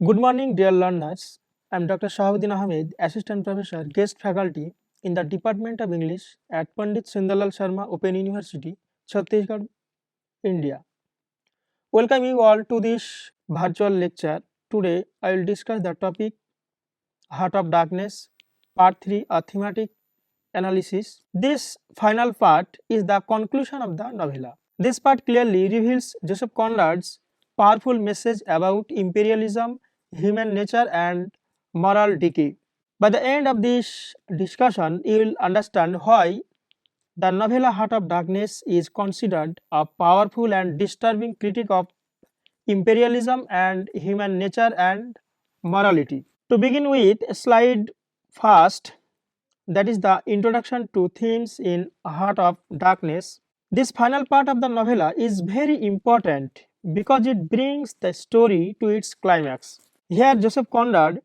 Good morning, dear learners. I am Dr. Shahabuddin Ahamed, Assistant Professor, Guest Faculty in the Department of English at Pandit Sundarlal Sharma Open University, Chhattisgarh, India. Welcome you all to this virtual lecture. Today, I will discuss the topic Heart of Darkness, Part 3, a thematic analysis. This final part is the conclusion of the novella. This part clearly reveals Joseph Conrad's powerful message about imperialism, human nature, and moral decay. By the end of this discussion, you will understand why the novella Heart of Darkness is considered a powerful and disturbing critique of imperialism and human nature and morality. To begin with, slide first, that is the introduction to themes in Heart of Darkness. This final part of the novella is very important because it brings the story to its climax. Here, Joseph Conrad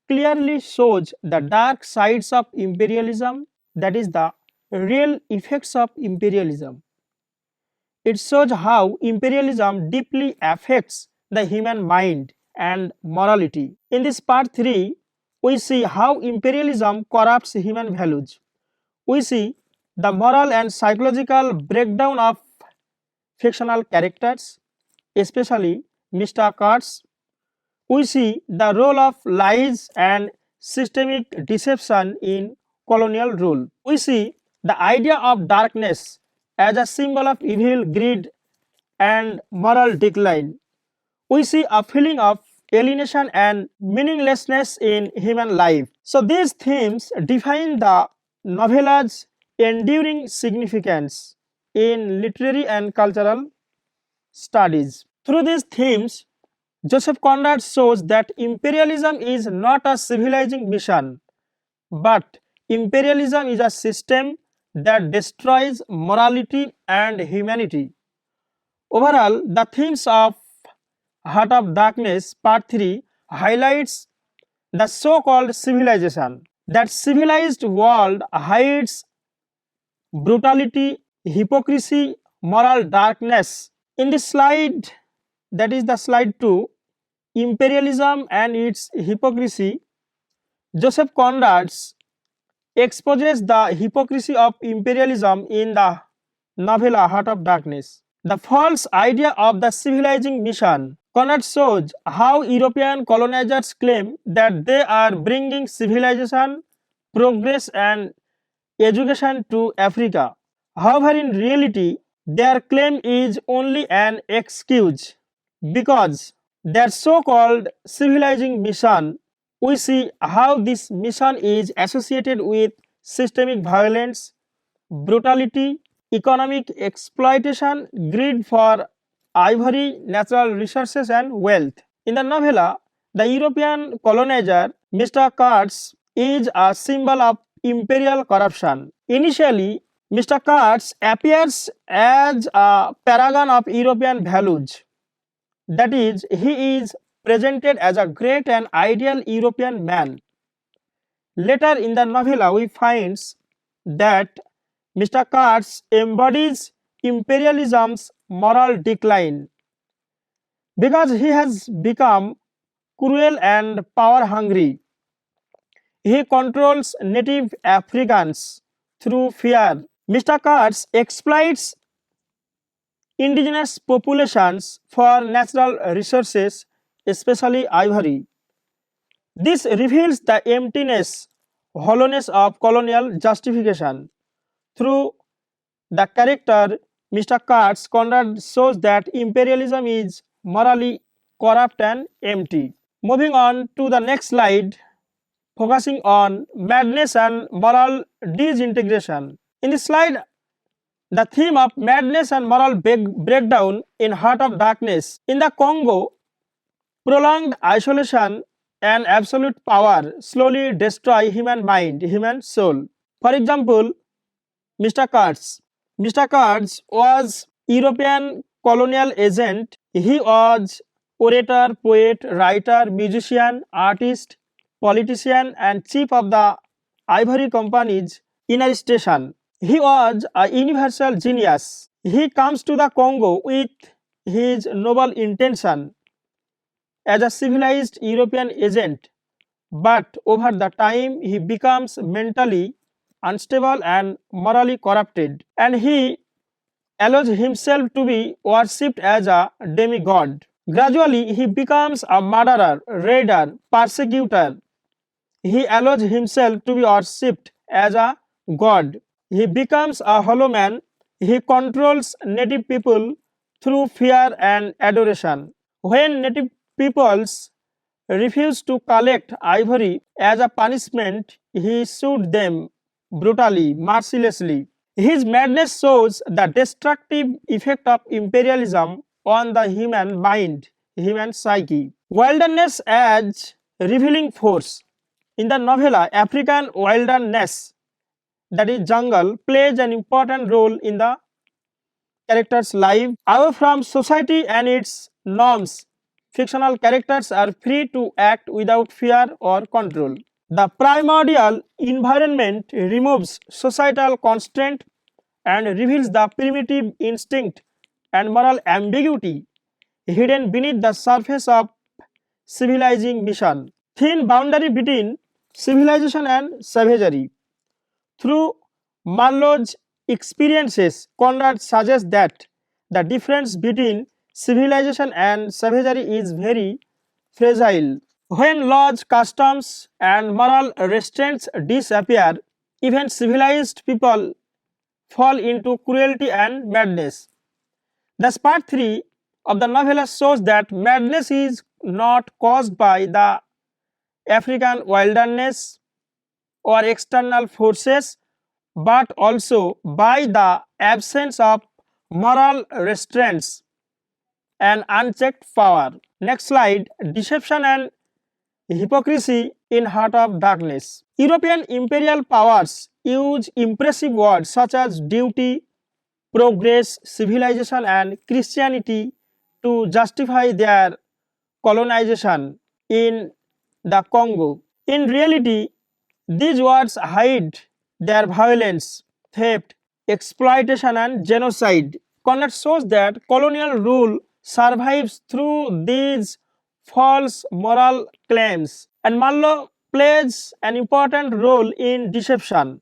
clearly shows the dark sides of imperialism, that is, the real effects of imperialism. It shows how imperialism deeply affects the human mind and morality. In this part 3, we see how imperialism corrupts human values. We see the moral and psychological breakdown of fictional characters, especially Mr. Kurtz. We see the role of lies and systemic deception in colonial rule. We see the idea of darkness as a symbol of evil, greed, and moral decline. We see a feeling of alienation and meaninglessness in human life. So these themes define the novella's enduring significance in literary and cultural studies. Through these themes, Joseph Conrad shows that imperialism is not a civilizing mission, but imperialism is a system that destroys morality and humanity. Overall, the themes of Heart of Darkness Part 3 highlights the so-called civilization. That civilized world hides brutality, hypocrisy, moral darkness. In this slide, that is the slide 2, imperialism and its hypocrisy, Joseph Conrad exposes the hypocrisy of imperialism in the novella Heart of Darkness. The false idea of the civilizing mission. Conrad shows how European colonizers claim that they are bringing civilization, progress, and education to Africa. However, in reality, their claim is only an excuse because their so-called civilizing mission, we see how this mission is associated with systemic violence, brutality, economic exploitation, greed for ivory, natural resources, and wealth. In the novella, the European colonizer Mr. Kurtz is a symbol of imperial corruption. Initially, Mr. Kurtz appears as a paragon of European values. That is, he is presented as a great and ideal European man. Later in the novella, we find that Mr. Kurtz embodies imperialism's moral decline because he has become cruel and power hungry. He controls native Africans through fear. Mr. Kurtz exploits indigenous populations for natural resources, especially ivory. This reveals the emptiness, hollowness of colonial justification. Through the character Mr. Kurtz, Conrad shows that imperialism is morally corrupt and empty. Moving on to the next slide, focusing on madness and moral disintegration. In this slide, the theme of madness and moral breakdown in Heart of Darkness. In the Congo, prolonged isolation and absolute power slowly destroy human mind, human soul. For example, Mr. Kurtz. Mr. Kurtz was European colonial agent. He was orator, poet, writer, musician, artist, politician, and chief of the Ivory Company's inner station. He was a universal genius. He comes to the Congo with his noble intention. as a civilized European agent, but over the time he becomes mentally unstable and morally corrupted, and he allows himself to be worshipped as a demigod. Gradually, he becomes a murderer, raider, persecutor. He allows himself to be worshipped as a god. He becomes a hollow man. He controls native people through fear and adoration. When native peoples refuse to collect ivory as a punishment, he shoots them brutally, mercilessly. His madness shows the destructive effect of imperialism on the human mind, human psyche. Wilderness as revealing force. In the novella, African wilderness, that is jungle, plays an important role in the character's life. Away from society and its norms, fictional characters are free to act without fear or control. The primordial environment removes societal constraint and reveals the primitive instinct and moral ambiguity hidden beneath the surface of civilizing mission. Thin boundary between civilization and savagery. Through Marlowe's experiences, Conrad suggests that the difference between civilization and savagery is very fragile. When laws, customs, and moral restraints disappear, even civilized people fall into cruelty and madness. Thus, part 3 of the novella shows that madness is not caused by the African wilderness or external forces, but also by the absence of moral restraints and unchecked power. Next slide, deception and hypocrisy in heart of darkness. European imperial powers use impressive words such as duty, progress, civilization, and Christianity to justify their colonization in the Congo. In reality, these words hide their violence, theft, exploitation, and genocide. Conrad shows that colonial rule survives through these false moral claims, and Marlowe plays an important role in deception.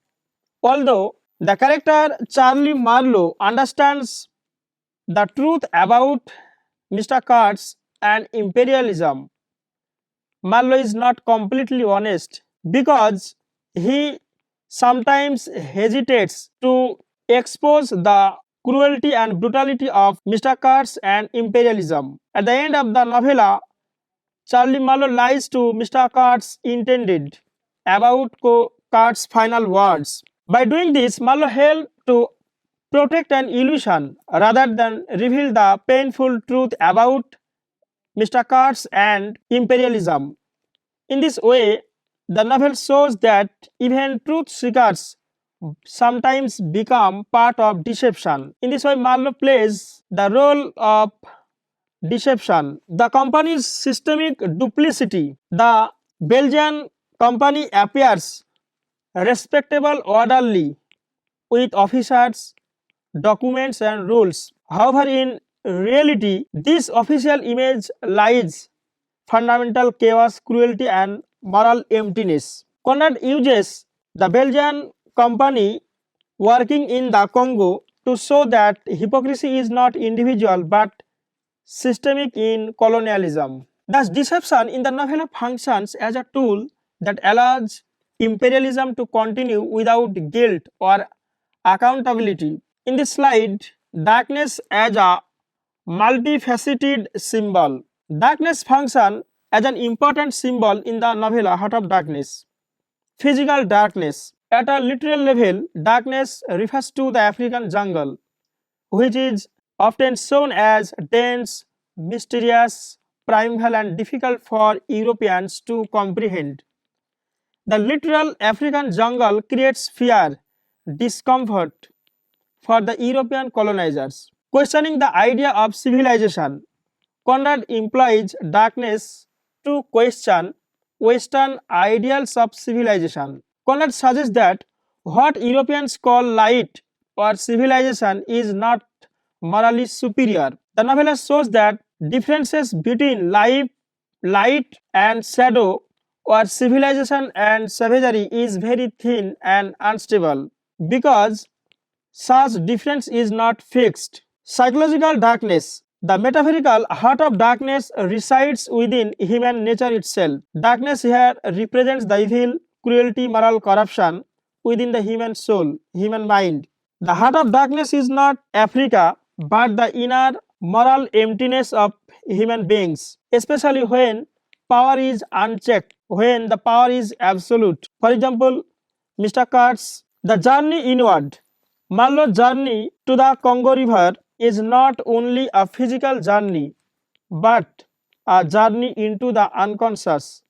Although the character Charlie Marlowe understands the truth about Mr. Kurtz and imperialism, Marlowe is not completely honest because he sometimes hesitates to expose the cruelty and brutality of Mr. Kurtz and imperialism. At the end of the novella, Charlie Marlowe lies to Mr. Kurtz intended about Kurtz's final words. By doing this, Marlowe helped to protect an illusion rather than reveal the painful truth about Mr. Kurtz and imperialism. In this way, the novel shows that even truth seekers sometimes become part of deception. In this way, Marlowe plays the role of deception. The company's systemic duplicity. The Belgian company appears respectable, orderly, with officers, documents, and rules. However, in reality, this official image lies fundamental chaos, cruelty, and moral emptiness. Conrad uses the Belgian company working in the Congo to show that hypocrisy is not individual but systemic in colonialism. Thus, deception in the novella functions as a tool that allows imperialism to continue without guilt or accountability. In this slide, darkness as a multifaceted symbol. Darkness functions as an important symbol in the novella Heart of Darkness. Physical darkness. At a literal level, darkness refers to the African jungle, which is often shown as dense, mysterious, primeval, and difficult for Europeans to comprehend. The literal African jungle creates fear, discomfort for the European colonizers. Questioning the idea of civilization, Conrad employs darkness to question Western ideals of civilization. Conrad suggests that what Europeans call light or civilization is not morally superior. The novella shows that differences between life light and shadow, or civilization and savagery is very thin and unstable, because such difference is not fixed. Psychological darkness. The metaphorical heart of darkness resides within human nature itself. Darkness here represents the evil, cruelty, moral corruption within the human soul, human mind. The heart of darkness is not Africa, but the inner moral emptiness of human beings, especially when power is unchecked, when the power is absolute. For example, Mr. Kurt's The Journey Inward. Marlowe's journey to the Congo River is not only a physical journey, but a journey into the unconscious,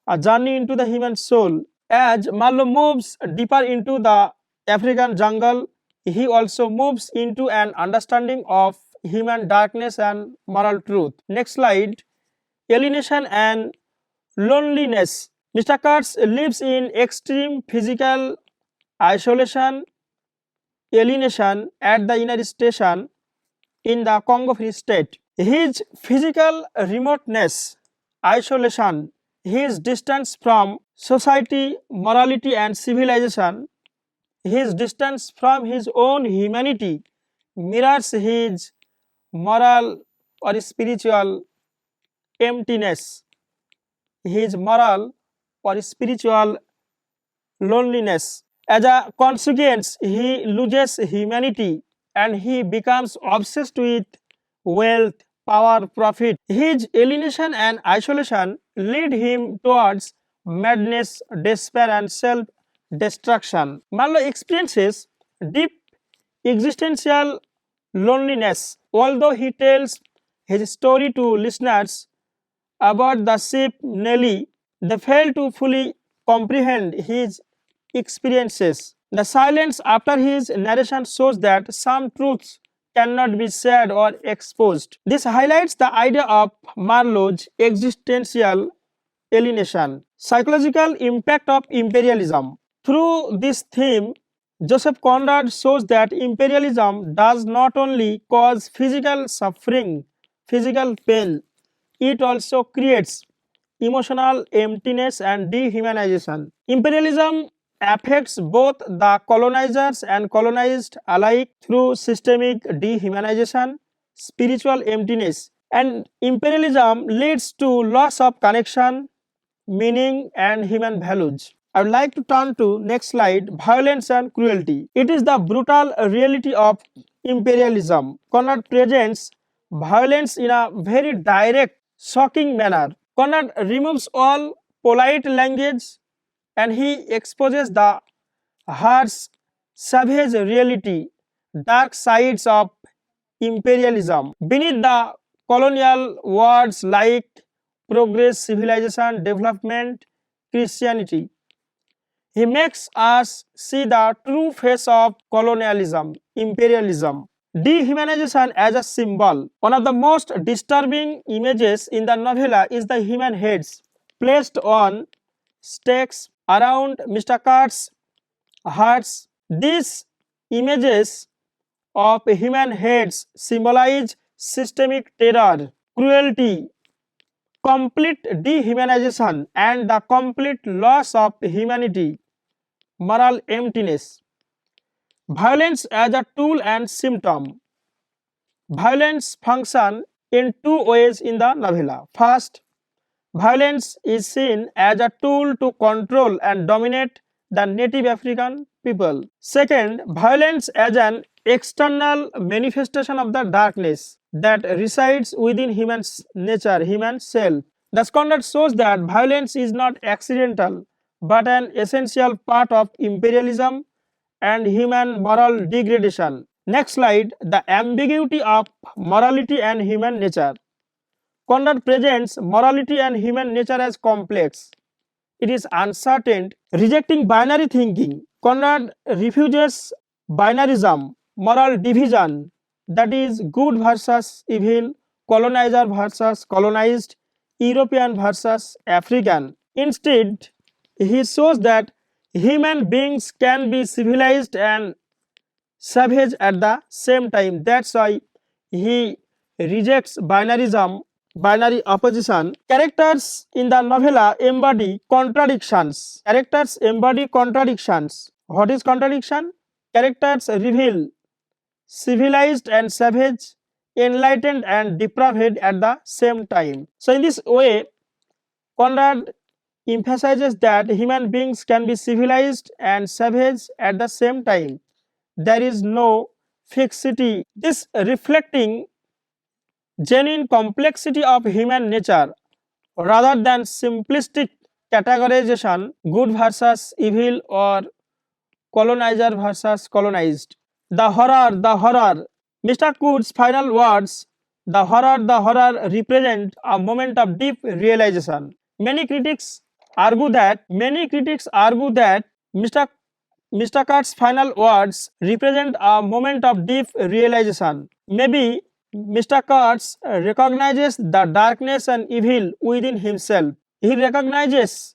a journey into the human soul. As Marlowe moves deeper into the African jungle, he also moves into an understanding of human darkness and moral truth. Next slide. Alienation and loneliness. Mr. Kurtz lives in extreme physical isolation, alienation at the inner station in the Congo Free State. His physical remoteness, isolation, his distance from society, morality, and civilization, his distance from his own humanity mirrors his moral or spiritual emptiness, his moral or spiritual loneliness. As a consequence, he loses humanity and he becomes obsessed with wealth, power, profit. His alienation and isolation lead him towards madness, despair, and self destruction. Marlowe experiences deep existential loneliness. Although he tells his story to listeners about the sheep Nelly, they fail to fully comprehend his experiences. The silence after his narration shows that some truths cannot be shared or exposed. This highlights the idea of Marlowe's existential alienation. Psychological impact of imperialism. Through this theme, Joseph Conrad shows that imperialism does not only cause physical suffering, physical pain, it also creates emotional emptiness and dehumanization. Imperialism affects both the colonizers and colonized alike through systemic dehumanization, spiritual emptiness, and imperialism leads to loss of connection, meaning, and human values. I would like to turn to next slide, violence and cruelty. It is the brutal reality of imperialism. Conrad presents violence in a very direct, shocking manner. Conrad removes all polite language and he exposes the harsh, savage reality, dark sides of imperialism. Beneath the colonial words like progress, civilization, development, Christianity, he makes us see the true face of colonialism, imperialism. Dehumanization as a symbol. One of the most disturbing images in the novella is the human heads placed on stakes around Mr. Kurt's hearts. These images of human heads symbolize systemic terror, cruelty, complete dehumanization, and the complete loss of humanity, moral emptiness. Violence as a tool and symptom. Violence functions in two ways in the novella. First, violence is seen as a tool to control and dominate the native African people. Second, violence as an external manifestation of the darkness that resides within human nature, human self. Thus, Conrad shows that violence is not accidental but an essential part of imperialism and human moral degradation. Next slide, the ambiguity of morality and human nature. Conrad presents morality and human nature as complex. It is uncertain, rejecting binary thinking. Conrad refuses binarism, moral division, that is, good versus evil, colonizer versus colonized, European versus African. Instead, he shows that human beings can be civilized and savage at the same time. That's why he rejects binarism binary opposition. Characters in the novella embody contradictions. Characters embody contradictions. What is contradiction? Characters reveal civilized and savage, enlightened and depraved at the same time. So, in this way, Conrad emphasizes that human beings can be civilized and savage at the same time. There is no fixity. This reflecting genuine complexity of human nature rather than simplistic categorization, good versus evil or colonizer versus colonized. The horror, the horror. Mr. Coot's final words, the horror represent a moment of deep realization. Many critics argue that Mr. Mr. Kurt's final words represent a moment of deep realization. Maybe Mr. Kurtz recognizes the darkness and evil within himself. He realizes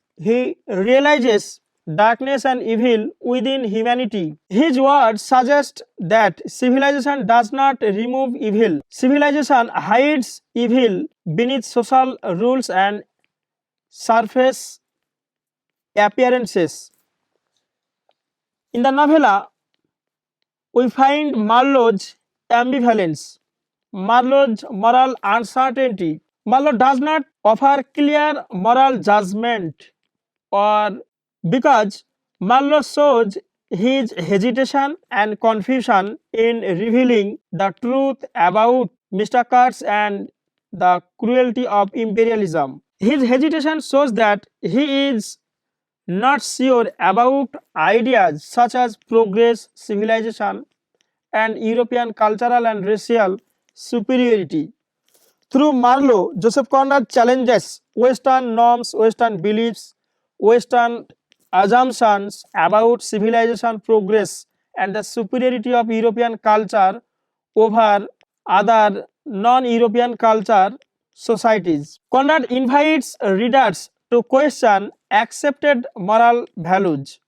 darkness and evil within humanity. His words suggest that civilization does not remove evil. Civilization hides evil beneath social rules and surface appearances. In the novella, we find Marlowe's ambivalence, Marlowe's moral uncertainty. Marlowe does not offer clear moral judgment, or because Marlowe shows his hesitation and confusion in revealing the truth about Mr. Kurtz and the cruelty of imperialism. His hesitation shows that he is not sure about ideas such as progress, civilization, and European cultural and racial superiority. Through Marlowe, Joseph Conrad challenges Western norms, Western beliefs, Western assumptions about civilization progress and the superiority of European culture over other non-European culture societies. Conrad invites readers to question accepted moral values.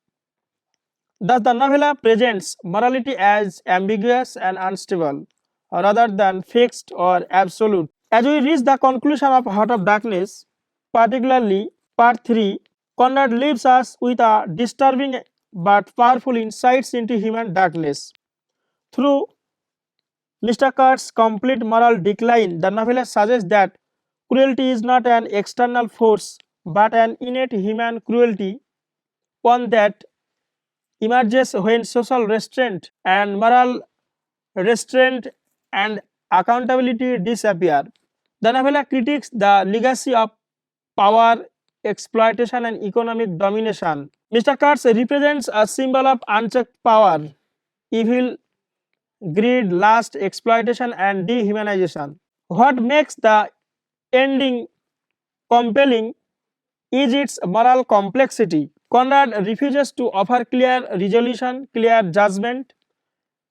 Thus, the novella presents morality as ambiguous and unstable, rather than fixed or absolute. As we reach the conclusion of Heart of Darkness, particularly part 3, Conrad leaves us with a disturbing but powerful insights into human darkness. Through Mr. Kurt's complete moral decline, the novella suggests that cruelty is not an external force but an innate human cruelty, one that emerges when social restraint and moral restraint and accountability disappear. The novella critiques the legacy of power, exploitation, and economic domination. Mr. Kurtz represents a symbol of unchecked power, evil, greed, lust, exploitation, and dehumanization. What makes the ending compelling is its moral complexity. Conrad refuses to offer clear resolution, clear judgment.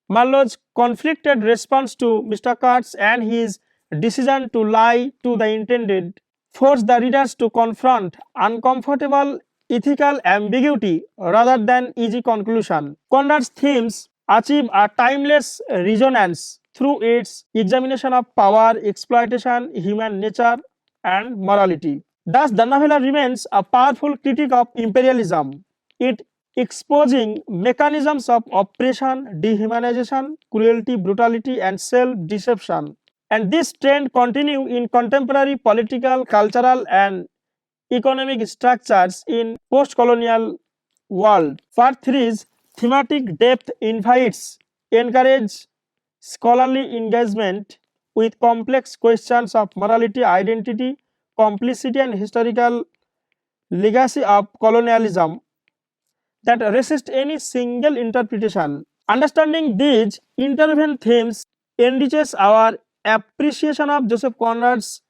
Marlowe's conflicted response to Mr. Kurtz and his decision to lie to the intended force the readers to confront uncomfortable ethical ambiguity rather than easy conclusion. Conrad's themes achieve a timeless resonance through its examination of power, exploitation, human nature, and morality. Thus, the novella remains a powerful critique of imperialism. It exposing mechanisms of oppression, dehumanization, cruelty, brutality, and self-deception. And this trend continue in contemporary political, cultural, and economic structures in post-colonial world. Part 3's thematic depth encourage scholarly engagement with complex questions of morality, identity, complicity, and historical legacy of colonialism that resist any single interpretation. Understanding these interwoven themes enriches our appreciation of Joseph Conrad's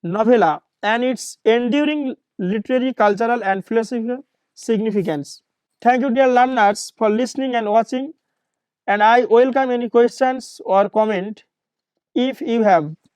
novella and its enduring literary, cultural, and philosophical significance. Thank you, dear learners, for listening and watching, and I welcome any questions or comment if you have.